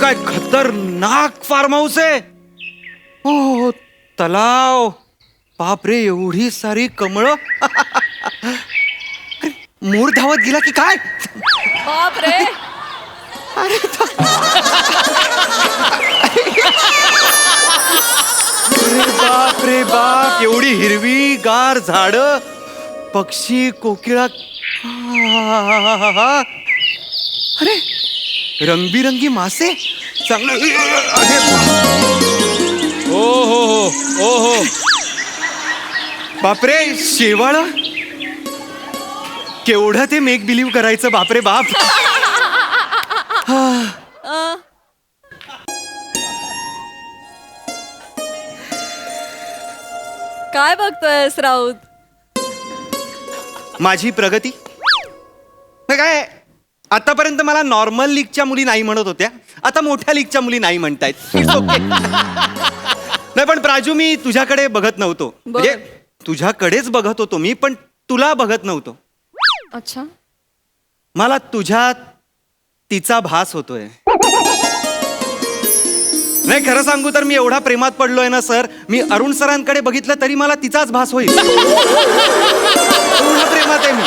काय खतरनाक form house आहे. हो तलाव. बापरे एवढी सारी कमळं. मोर धावत गेला की काय. बाप रे. बाप रे बाप एवढी हिरवी गार झाड पक्षी कोकिळा. अरे रंगबिरंगी मासे चांगलं. ओ हो हो ओ हो. बापरे शेवाळ. केवढं ते मेक बिलीव्ह करायचं. बापरे बाप. काय बघतोयस राऊत? माझी प्रगती. हे काय आतापर्यंत मला नॉर्मल लीगच्या मुली नाही म्हणत होत्या, आता मोठ्या लीगच्या मुली नाही म्हणतायत. It's okay. नाही पण प्राजू मी तुझ्याकडे बघत नव्हतो. म्हणजे तुझ्याकडेच बघत होतो मी, पण तुला बघत नव्हतो. अच्छा. मला तुझ्यात तिचा भास होतोय. नाही खरं सांगू तर मी एवढा प्रेमात पडलोय ना सर, मी अरुण सरांकडे बघितलं तरी मला तिचाच भास होईल. एवढा प्रेमात आहे मी.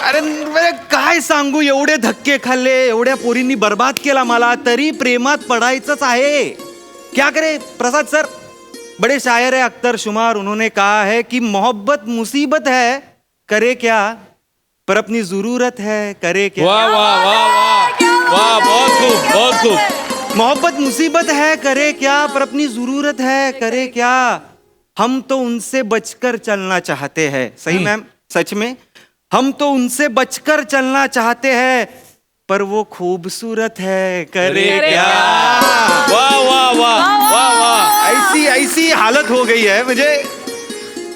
अरे म्हणजे काय सांगू, एवढे धक्के खाल्ले, एवढ्या पोरींनी बर्बाद केला मला, तरी प्रेमात पडायचंच आहे. क्या करे प्रसाद सर, बड़े शायर है अख्तर शुमार, उन्होंने कहा है कि मोहब्बत मुसीबत है करे क्या, पर अपनी जरूरत है करे क्या. वाह वाह वाह वाह वाह. बहुत खूब बहुत खूब. मोहब्बत मुसीबत है करे क्या, पर अपनी जरूरत है करे क्या. हम तो उनसे बचकर चलना चाहते हैं. सही मैम, सच में हम तो उनसे बचकर चलना चाहते हैं, पर वो खूबसूरत है करे क्या. वाह वाह वाह वाह वाह. ऐसी ऐसी हालत हो गई है. म्हणजे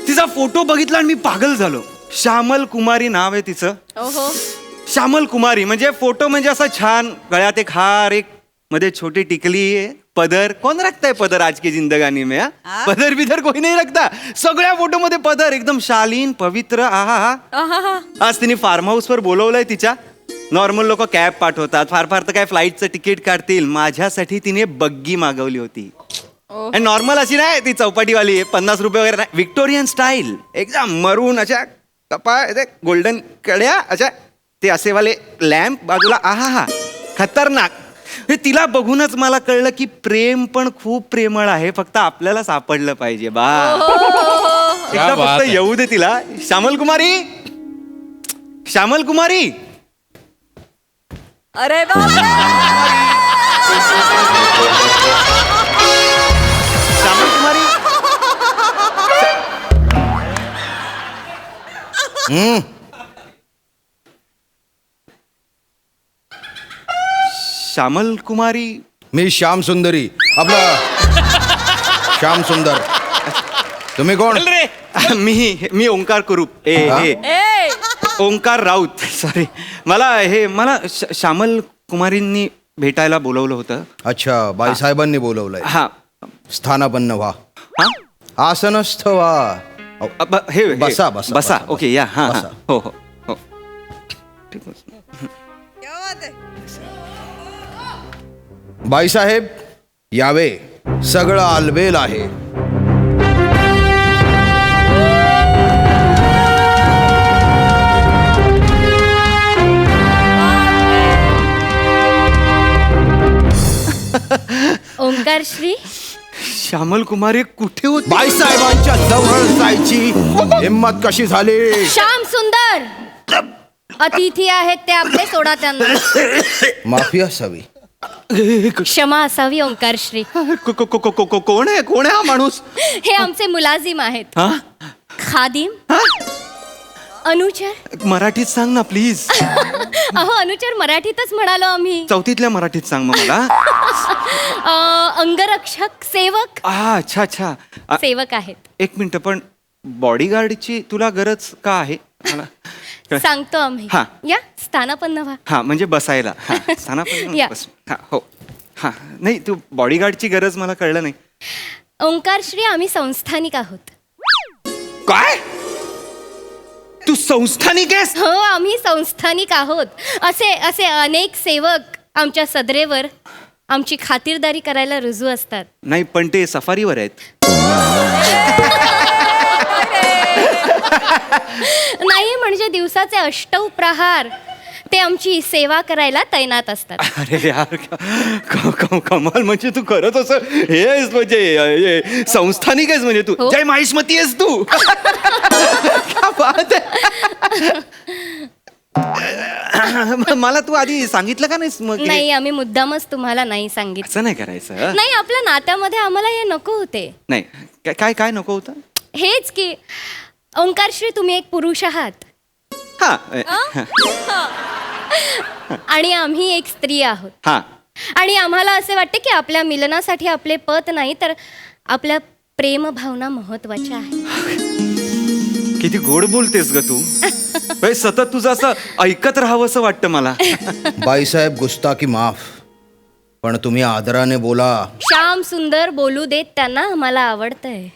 तिचा फोटो बघितला आणि मी पागल झालो. श्यामल कुमारी नाव आहे तिचं. ओहो. श्यामल कुमारी म्हणजे फोटो म्हणजे असा छान, गळ्यात एक हार, एक मध्ये छोटी टिकली, पदर. कौन रखता है पदर आज की जिंदगानी में. पदर बिदर कोई नहीं रखता. सगळ्या फोटो मध्ये पदर, एकदम शालीन पवित्र. आहा. आज तिने फार्म हाऊस वर बोलवलंय तिच्या. नॉर्मल लोक कॅब पाठवतात, फार फार तर काय फ्लाईटचं तिकीट काढतील. माझ्यासाठी तिने बग्गी मागवली होती. नॉर्मल अशी नाही ती चौपाटीवाली, 50 रुपये वगैरे नाही, विक्टोरियन स्टाईल, एकदम मरून अशा कपाळ, गोल्डन कड्या अशा, ते असेवाले लॅम्प बाजूला. आहा खतरनाक. तिला बघूनच मला कळलं की प्रेम पण खूप प्रेमळ आहे, फक्त आपल्याला सापडलं पाहिजे. बा एकदा फक्त येऊ दे तिला. श्यामल कुमारी, श्यामल कुमारी. अरे बाप. श्यामल कुमारी. श्यामल कुमारी. मी श्याम सुंदरी, आपला श्याम सुंदर. तुम्ही कोण? मी ओंकार कुरूप. ओंकार राऊत. सॉरी, मला श्यामल कुमारींनी भेटायला बोलवलं होतं. अच्छा, बाईसाहेबांनी बोलवलंय. हा. स्थानापन्न व्हा. हा? आसनस्थ व्हा. हे बसा, बसा, बसा. बसा. ओके या. हा बसा. हो हो हो. बाईसाहेब यावे, सगळं आलबेल आहे. ओंकार श्री. श्यामल कुमारी कुठे होती? बाईसाहेबांच्या जवळ जायची हिम्मत कशी झाली? श्याम सुंदर अतिथी आहेत ते आपले, सोडा त्यांना. माफी असावी. क्षमा असावी ओंकार श्री. कोण आहे हा माणूस? हे आमचे मुलाजिम आहेत. हा? खादिम. अनुचर. मराठीत सांग ना प्लीज. अहो अनुचर मराठीतच म्हणालो आम्ही. चौथीतल्या मराठीत सांग मग मला. अंगरक्षक, सेवक. अच्छा अच्छा. सेवक आहेत. एक मिनिट, पण बॉडीगार्डची तुला गरज का आहे? मला सांगतो आम्ही. हा. या स्थानापन्न व्हा. हा म्हणजे बसायला. स्थानापन्न या. बस. हा हो. हा नाही, तू बॉडीगार्डची गरज मला कळलं नाही. ओंकार श्री आम्ही संस्थानिक आहोत. काय? तू संस्थानिक आहेस? हो, आम्ही संस्थानिक आहोत. असे असे अनेक सेवक आमच्या सदरेवर आमची खातिरदारी करायला रुजू असतात. नाही, पण ते सफारीवर आहेत. नाही म्हणजे दिवसाचे 8 प्रहार ते आमची सेवा करायला तैनात असतात. अरे यार, कमाल. म्हणजे तू खरंच असं हे आहेस, म्हणजे संस्थानिक आहेस म्हणजे तू. हो. जय माहिष्मती आहेस तू. क्या बात आहे. मला तू आधी सांगितलं का नाहीस मग? नाही, आम्ही मुद्दामच तुम्हाला नाही सांगितलं. असं नाही करायचं. नाही, आपल्या नात्यामध्ये आम्हाला हे नको होते. नाही, काय काय नको होतं? हेच की ओंकारश्री, तुम्ही एक पुरुष आहात हा आणि आम्ही एक स्त्री आहोत. हा. आणि आम्हाला असे वाटते की आपल्या मिलनासाठी आपले पत नाही तर आपल्या प्रेम भावना महत्वाच्या आहेत. किती गोड बोलतेस ग तू. म्हणजे सतत तुझं असं ऐकत राहावं असं वाटतं मला. बाईसाहेब, गुस्ताखी माफ, पण तुम्ही आदराने बोला. श्याम सुंदर बोलू देत त्यांना, आम्हाला आवडतंय.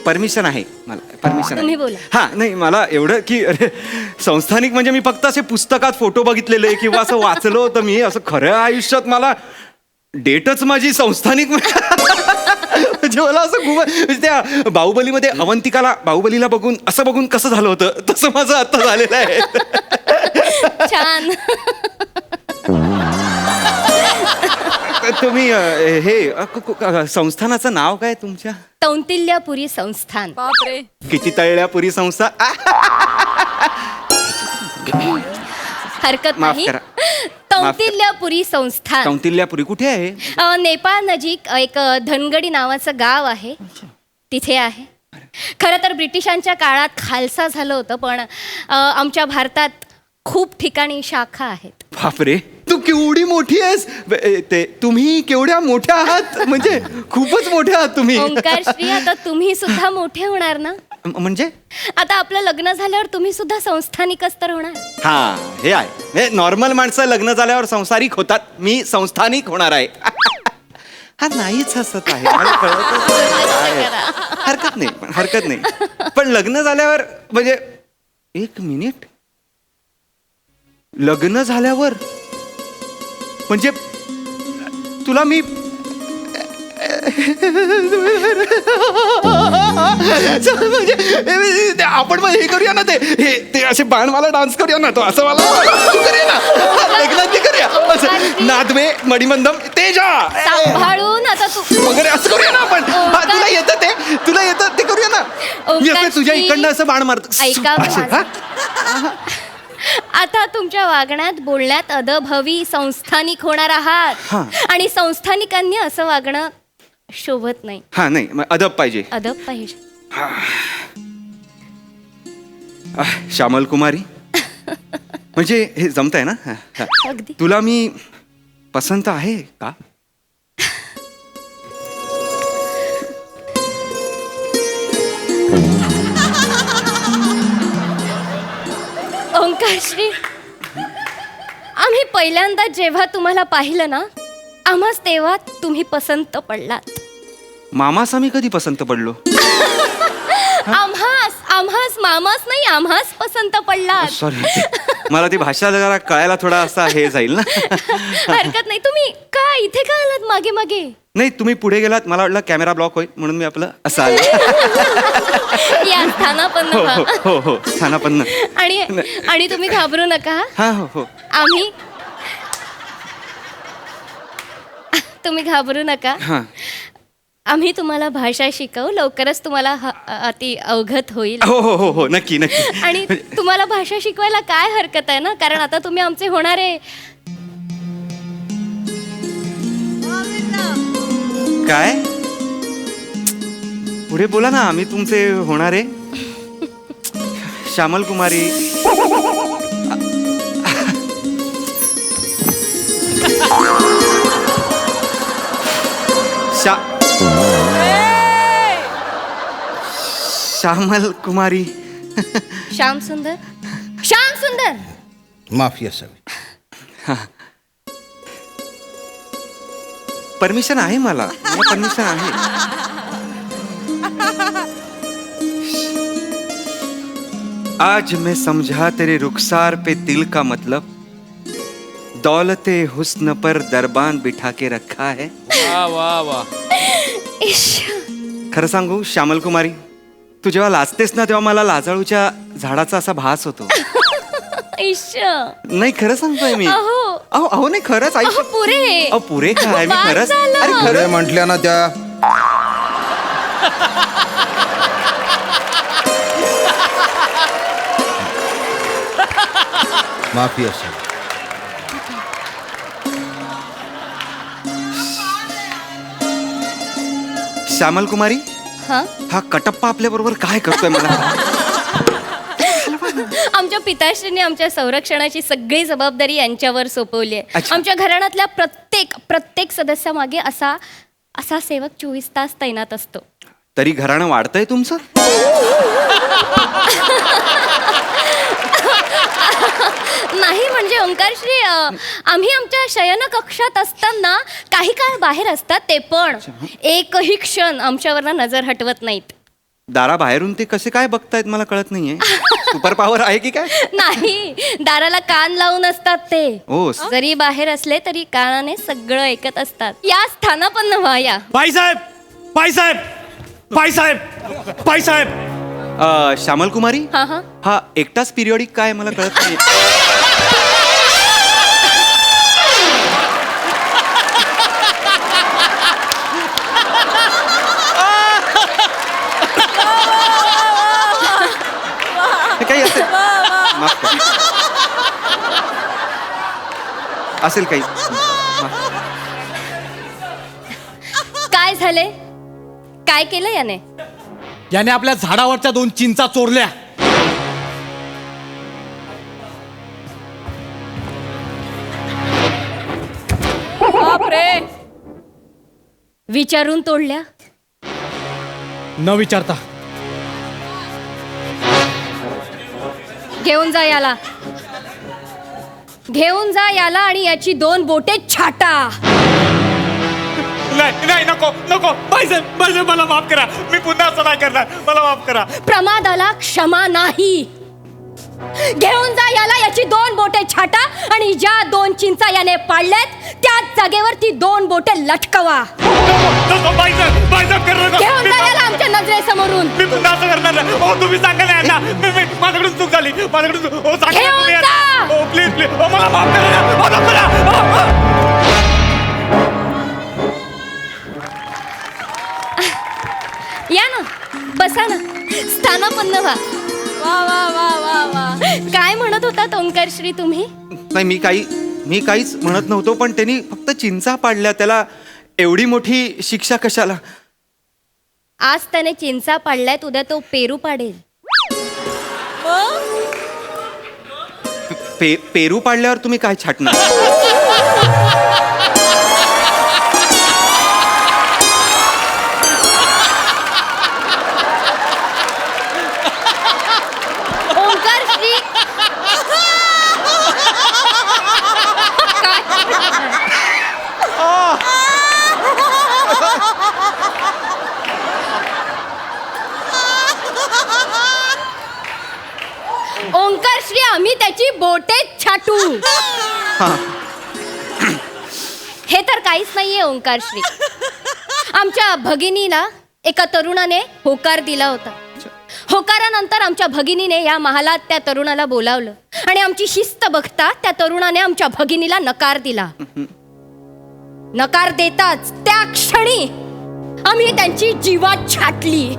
परमिशन आहे मला, परमिशन तुम्ही आहे. बोला. हा, नाही, मला एवढं की अरे संस्थानिक म्हणजे मी फक्त असे पुस्तकात फोटो बघितलेले किंवा असं वाचलं होतं मी. असं खऱ्या आयुष्यात मला डेटच माझी संस्थानिक. म्हणजे मला असं खूप म्हणजे त्या बाहुबलीमध्ये बाहुबलीला बघून असं बघून कसं झालं होतं तसं माझं आता झालेलं आहे. छान. तुम्ही हे संस्थानाचं नाव काय तुमच्या? कौंतिल्यपुरी संस्थान. बापरे. किती तळल्यापुरी संस्था. हरकत माफ नाही. करा. कौंतिल्यपुरी संस्थान कौंतिल्यापुरी कुठे आहे? नेपाळ नजीक एक धनगडी नावाचं गाव आहे, तिथे आहे. खरं तर ब्रिटिशांच्या काळात खालसा झालं होतं, पण आमच्या भारतात खूप ठिकाणी शाखा आहेत. बापरे, तू केवढी मोठी आहेस. ते तुम्ही केवढ्या मोठ्या आहात, म्हणजे खूपच मोठ्या आहात तुम्ही. ओंकारश्री, आता तुम्ही सुद्धा मोठे होणार ना. म्हणजे आता आपलं लग्न झाल्यावर तुम्ही सुद्धा संस्थानिकच तर होणार. हा, हे आहे. नॉर्मल माणसं लग्न झाल्यावर संसारिक होतात, मी संस्थानिक होणार आहे. हा, नाहीच हसत आहे. मला कळतच नाही. हरकत नाही, हरकत नाही. पण लग्न झाल्यावर म्हणजे एक मिनिट, लग्न झाल्यावर म्हणजे तुला मी म्हणजे आपण मग हे करूया ना, ते असे बाणवाला डान्स करूया ना, तो असं मला करूया ना, लग्नात ते करूया असं, नादवे मणिमंदम तेजा सांभाळून आता तू वगैरे असं करूया ना आपण. हा, तुला येतं ते करूया ना. मी असं तुझ्या इकडनं असं बाण मारतो. ऐका आता तुमच्या वागण्यात बोलण्यात अदभवी संस्थानिक होणार आहात. आणि संस्थानिकांनी असं वागणं शोभत नाही. हा, नाही, मग अदब पाहिजे. अदब पाहिजे. श्यामल कुमारी, म्हणजे हे जमतंय ना? अगदी. तुला मी पसंत आहे का? ओंकारश्री, आम्ही पहिल्यांदा जेव्हा तुम्हाला पाहिलं ना, आम्हाच तेव्हा तुम्ही पसंत पडलात. मामास आम्ही कधी पसंत पडलो? आम्हास मामाच नाही, आम्हाच पसंत पडलात. सॉरी, मला ती भाषा जरा कळायला थोडा असा हे जाईल ना. हरकत नाही. तुम्ही का इथे का आलात मागे मागे? नाही, तुम्ही पुढे गेलात, मला वाटलं कॅमेरा ब्लॉक होईल म्हणून मी आपलं असं आलो. या स्थानापन्न हो व्हा. हो हो, स्थानापन्न. आणि तुम्ही घाबरू नका. हा, हो हो. तुम्ही घाबरू नका. हा, आम्ही तुम्हाला भाषा शिकवू, लवकरच तुम्हाला अति अवगत होईल. हो हो हो हो, नक्की नक्की. आणि तुम्हाला भाषा शिकवायला काय हरकत आहे ना, कारण आता तुम्ही आमचे होणारे. काय पुढे बोला ना, आम्ही तुमचे होणारे. श्यामल कुमारी, श्यामल कुमारी. श्याम सुंदर माफी असावी. परमिशन आहे, मला परमिशन आहे. आज मैं समझा तेरे रुखसार पे तिल का मतलब, दौलते हुस्न पर दरबान बिठा के रखा है. वा वा वा. इश. खरं सांगू श्यामल कुमारी, तू जेव्हा लाजतेस ना तेव्हा मला लाजाळूच्या झाडाचा असा भास होतो. इश. नाही खरं सांगतोय मी. अहो. अहो अहो नाही खरंच अहो, पुरे. अहो पुरे काय मी बाद खरंच. झालं. अरे पुरे खरं म्हटल्या ना त्या. माफी असेल. श्यामल कुमारी, हा हा कटप्पा आपल्या बरोबर काय करतोय मला. आमच्या पिताश्रीने आमच्या संरक्षणाची सगळी जबाबदारी यांच्यावर सोपवली आहे. अच्छा. आमच्या घराण्यातल्या प्रत्येक सदस्यामागे असा सेवक 24 तास तैनात असतो. तरी घराणं वाढतंय तुमचं. नाही म्हणजे ओंकारश्री, आम्ही आमच्या शयन कक्षात असताना काही काळ बाहेर असतात ते पण एकही क्षण आमच्यावर नजर हटवत नाहीत. दाराबाहेरून ते कसे काय बघतायत मला कळत नाहीये. सुपर पॉवर आहे की काय. नाही, दाराला कान लावून असतात ते. ओ. जरी बाहेर असले तरी कानाने सगळं ऐकत असतात. या स्थानापन्न व्हा या. बाईसाहेब बाईसाहेब बाईसाहेब बाईसाहेब. श्यामल कुमारी, हा हा हा एकटाच पिरियडिक काय मला कळत नाही. हे काही असेल. माफ करा. असेल काही. काय झाले? काय केलं याने? याने आपल्या झाडावरच्या 2 चिंचा चोरल्या. बापरे. विचारून तोडल्या? न विचारता. घेऊन जा याला. घेऊन जा याला आणि याची 2 बोटे छाटा. नाही नाही नको नको. बाईसाहेब बाईसाहेब मला माफ करा. मी पुन्हा असं नाही करणार. मला माफ करा. प्रमादाला क्षमा नाही. घेऊन जा याला, याची 2 बोटे छाटा आणि ज्या 2 चिंचा याने पाडल्यात त्याच जागेवर ती 2 बोटे लटकवा. नको बाईसाहेब बाईसाहेब करू नका. घेऊन जा याला आमच्या नजरेसमोरून. मी पुन्हा असं करणार नाही. हो तुम्ही सांगा नाही यांना. माझ्याकडून चूक झाली. माझ्याकडून चूक. हो सांगा घेऊन तुम्ही जा. यांना. हो प्लीज प्लीज. हो मला माफ करा. हो नको करा. हो, हो. या ना, बसा ना, स्थानापन्न व्हा. वा वा वा वा वा. काय म्हणत होता ओंकारश्री तुम्ही? नाही मी काहीच म्हणत नव्हतो, पण त्यांनी फक्त चिंचा पाडल्या, त्याला एवढी मोठी शिक्षा कशाला. आज त्याने चिंचा पाडल्यात, उद्या तो पेरू पाडेल. पेरू पाडल्यावर तुम्ही काय छाटणार. ओंकारश्री ओंकारश्री, आम्ही त्याची बोटे छाटू. हे तर काहीच नाहीये ओंकारश्री. आमच्या भगिनीला एका तरुणाने होकार दिला होता. होकारानंतर आमच्या भगिनीने या महालात त्या तरुणाला बोलावलं आणि आमची शिस्त बघता त्या तरुणाने आमच्या भगिनीला नकार दिला. नकार देताच त्या क्षणी आम्ही त्यांची जीवात छाटली.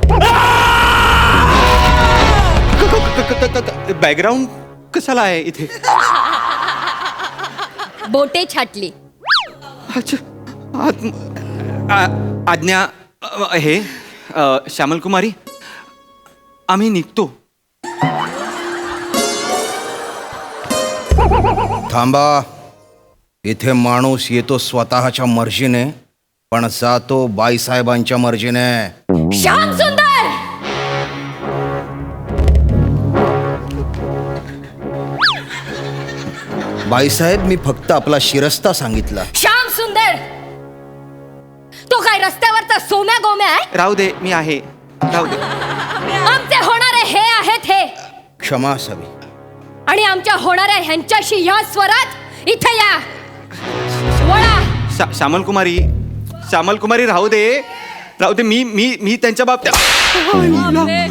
बॅकग्राऊंड कशाला आहे इथे. बोटे छाटली. अच्छा. आज्ञा हे श्यामल कुमारी, आम्ही निघतो. थांबा. इथे माणूस येतो स्वतःच्या मर्जीने, पण जातो बाईसाहेबांच्या मर्जीने. श्याम सुंदर, बाईसाहेब, मी फक्त आपला शिरस्ता सांगितला. श्याम सुंदर, तो काय रस्त्यावरचा सोम्या गोम्या आहे? राहू दे, मी आहे. राहू दे. आमचे होणारे हे आहेत हे. क्षमा असावी. आणि आमच्या होणाऱ्या ह्यांच्याशी ह्या स्वरात इथे या. वळा. श्यामल कुमारी राहू दे मी त्यांच्या बाबतीत बापरे.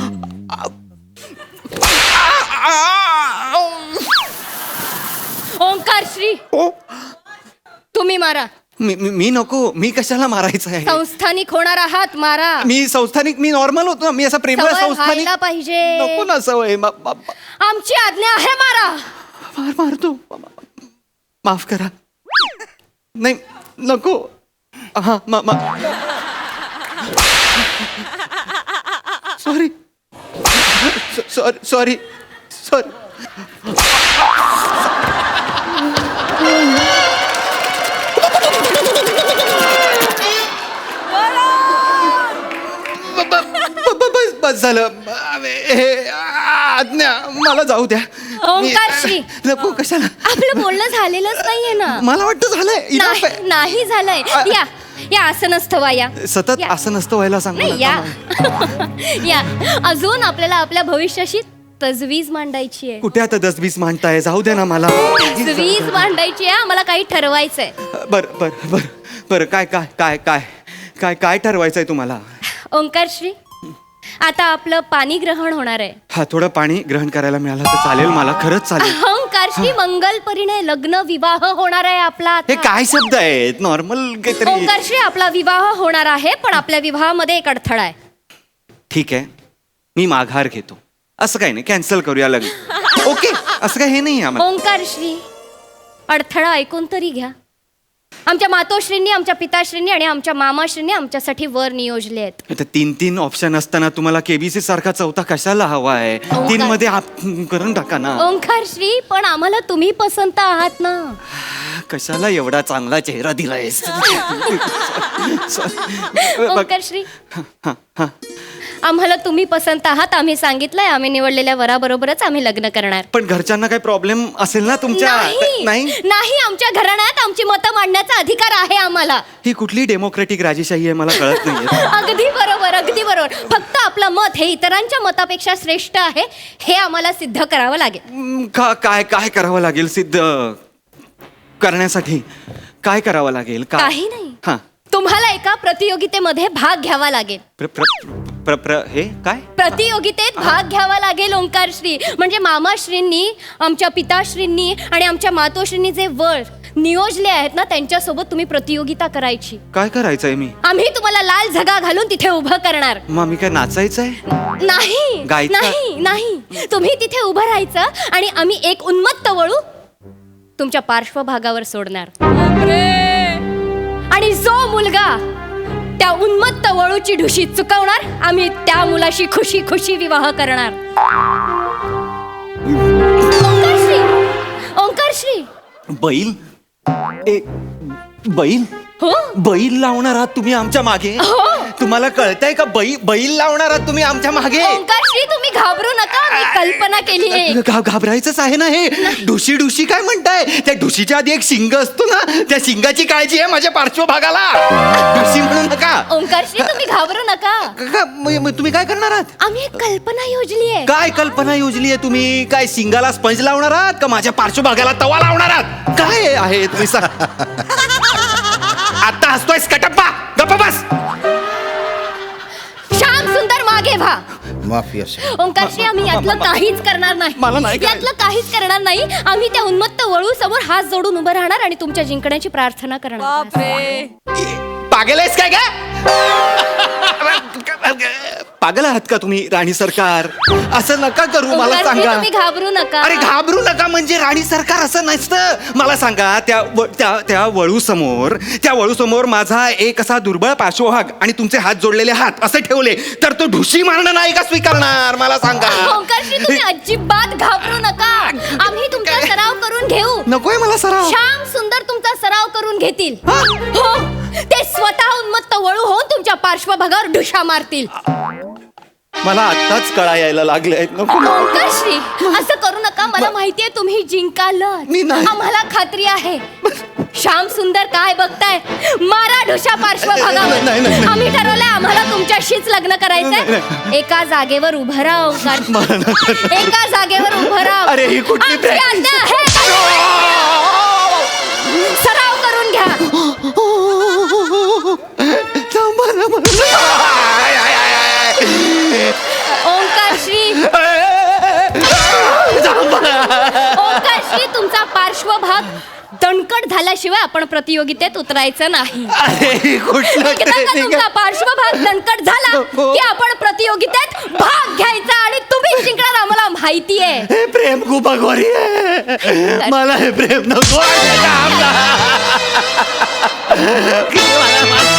ओंकार श्री तुम्ही मारा. मी नको, मी कशाला मारायचं आहे? संस्थानिक होणार आहात, मारा. मी नॉर्मल होतो ना, मी असा प्रेमळ सवय संस्थानिक व्हायला पाहिजे. नको ना सवय. आमची आज्ञा आहे, मारा. मारतो. माफ करा. नाही नको. हा सॉरी. बस झालं. आज्ञा मला जाऊ द्या. ओंकार श्री. नको, कशाला? आपलं बोलणं झालेलंच नाहीये ना. मला वाटतं झालंय. Enough आहे. नाही झालंय. या असं नसतं या. सतत या. असं नसतं व्हायला सांग नाही मला. या अजून आपल्याला आपल्या भविष्याशी तजवीज मांडायची आहे. कुठे आता 10-20 मांडताय? जाऊ दे ना मला. तजवीज मांडायची आहे. आम्हाला काही ठरवायचंय. बर काय ठरवायचंय तुम्हाला? ओंकार श्री, आता आपलं पाणी ग्रहण होणार आहे. हा, थोडं पाणी ग्रहण करायला मिळालं तर चालेल मला. खरंच चालेल. ओंकार श्री, मंगल परिणय लग्न विवाह होणार आहे आपला हे आता. काय शब्द आहेत? नॉर्मल काहीतरी. ओंकार श्री, आपला विवाह होणार आहे, पण आपल्या विवाहामध्ये एक अडथळा आहे. ठीक आहे, मी माघार घेतो. असं काही नाही, कॅन्सल करूया लग्न. ओके, असं काही हे नाही आम्हाला. ओंकार श्री, अडथळा ऐकून तरी घ्या. आमच्या मातोश्रींनी, आमच्या पिताश्रींनी आणि आमच्या मामाश्रींनी आमच्यासाठी वर नियोजले आहेत. आता 3 ऑप्शन असताना तुम्हाला केबीसी सारखा चौथा कशाला हवा आहे? 3 मध्ये करून टाका ना. ओंकार श्री, पण आम्हाला तुम्ही पसंत आहात ना. कशाला एवढा चांगला चेहरा दिलायस? ओंकार श्री, आम्हाला तुम्ही पसंत आहात. आम्ही सांगितलंय, आम्ही निवडलेल्या वराबरोबरच आम्ही लग्न करणार. पण घरच्यांना काही प्रॉब्लेम असेल ना तुमच्या? नाही, आमच्या घराण्यात आमची मतं मांडण्याचा अधिकार आहे आम्हाला. ही कुठली डेमोक्रेटिक राजेशाही आहे मला कळत नाहीये. अगदी बरोबर. फक्त आपलं मत हे इतरांच्या मतापेक्षा श्रेष्ठ आहे हे आम्हाला सिद्ध करावं लागेल. काय करावं लागेल सिद्ध करण्यासाठी? काय करावं लागेल? काही नाही. हा, तुम्हाला एका प्रतियोगितेमध्ये भाग घ्यावा लागेल. हे काय? प्रतियोगितेत भाग घ्यावा लागेल ओंकार श्री. म्हणजे मामाश्रींनी, आमच्या पिताश्रींनी आणि आमच्या मातोश्रींनी जे वर नियोजले आहेत ना, त्यांच्यासोबत तुम्ही प्रतियोगिता करायची. काय करायचंय मी? आम्ही तुम्हाला लाल झगा घालून तिथे उभं करणार. मग मी काय नाचायचंय? नाही गायचं? नाही, तुम्ही तिथे उभं राहायचं आणि आम्ही एक उन्मत्त वळू तुमच्या पार्श्वभागावर सोडणार. आणि जो मुलगा त्या उन्मत्त वळूची ढुशी चुकवणार, आम्ही त्या मुलाशी खुशी खुशी विवाह करणार. ओंकार श्री. बैल? बैल? हो, बैल लावणार आहात तुम्ही आमच्या मागे? तुम्हाला कळतंय का? बैल लावणार आहात तुम्ही आमच्या मागे? ओंकार श्री, तुम्ही घाबरू नका. मी कल्पना केली आहे. घाबरायचंच आहे ना. हे ढुशी काय म्हणताय? त्या ढुशीच्या आधी एक शिंग असतो ना, त्या शिंगाची काळजी आहे माझ्या पार्श्वभागाला. ढुशी म्हणू नका. ओंकार श्री, तुम्ही घाबरू नका. तुम्ही काय करणार आहात? आम्ही एक कल्पना योजली आहे. काय कल्पना योजली आहे तुम्ही? काय शिंगाला स्पंज लावणार आहात का माझ्या पार्श्वभागाला तवा लावणार आहात? काय आहे तुम्ही आता हसतोयस कटप्पा? गप्पा बस. श्याम सुंदर मागे व्हा. माफी असेल. ओंकार श्री, आम्ही यातलं काहीच करणार नाही. मला नाही करायचं. यातलं काहीच करणार नाही. आम्ही त्या उन्मत्त वळू समोर हात जोडून उभं राहणार आणि तुमच्या जिंकण्याची प्रार्थना करणार. बापरे. पागल आहेस काय? पागल आहात का तुम्ही? राणी सरकार, असं नका करू. मला ओंकार श्री, सांगा. तुम्ही घाबरू नका. अरे घाबरू नका म्हणजे राणी सरकार असं नसतं. मला सांगा, त्या वळू समोर माझा एक असा दुर्बळ पार्श्वभाग आणि तुमचे हात जोडलेले हात असे ठेवले तर तो ढुशी मारणं नाही का स्वीकारणार? मला सांगा. ओंकार श्री, तुम्ही अजिबात घाबरू नका. आम्ही तुमचा सराव करून घेऊ. नकोय मला सराव. श्याम सुंदर तुमचा सराव करून घेतील. हो, ते स्वतः उन्मत्त वळू होऊन तुमच्या पार्श्वभागावर ढुशा मारतील. मला आत्ताच कळा यायला लागले. नको. ओंकार श्री, असं करू नका. मला माहितीये तुम्ही जिंकाल. मी नाही. आम्हाला खात्री आहे. श्याम सुंदर काय बघताय? मारा ढुशा पार्श्वभागावर. आम्ही ठरवलंय आम्हाला तुमच्याशीच लग्न करायचंय. एका जागेवर उभं राहा ओंकार. एका जागेवर उभं राहा. अरे, ही कुठली आमची practice? आज्ञा आहे. सराव करून घ्या. ओंकार श्री तुमचा पार्श्वभाग दणकट झाल्याशिवाय आपण प्रतियोगितेत उतरायचं नाही. अरे कुठलं एकदा का training तुमचा पार्श्वभाग दणकट झाला की आपण प्रतियोगितेत भाग घ्यायचा आणि तुम्ही जिंकणार आम्हाला माहिती आहे. हे प्रेम खूप अघोरी आहे. मला हे प्रेम नको. मला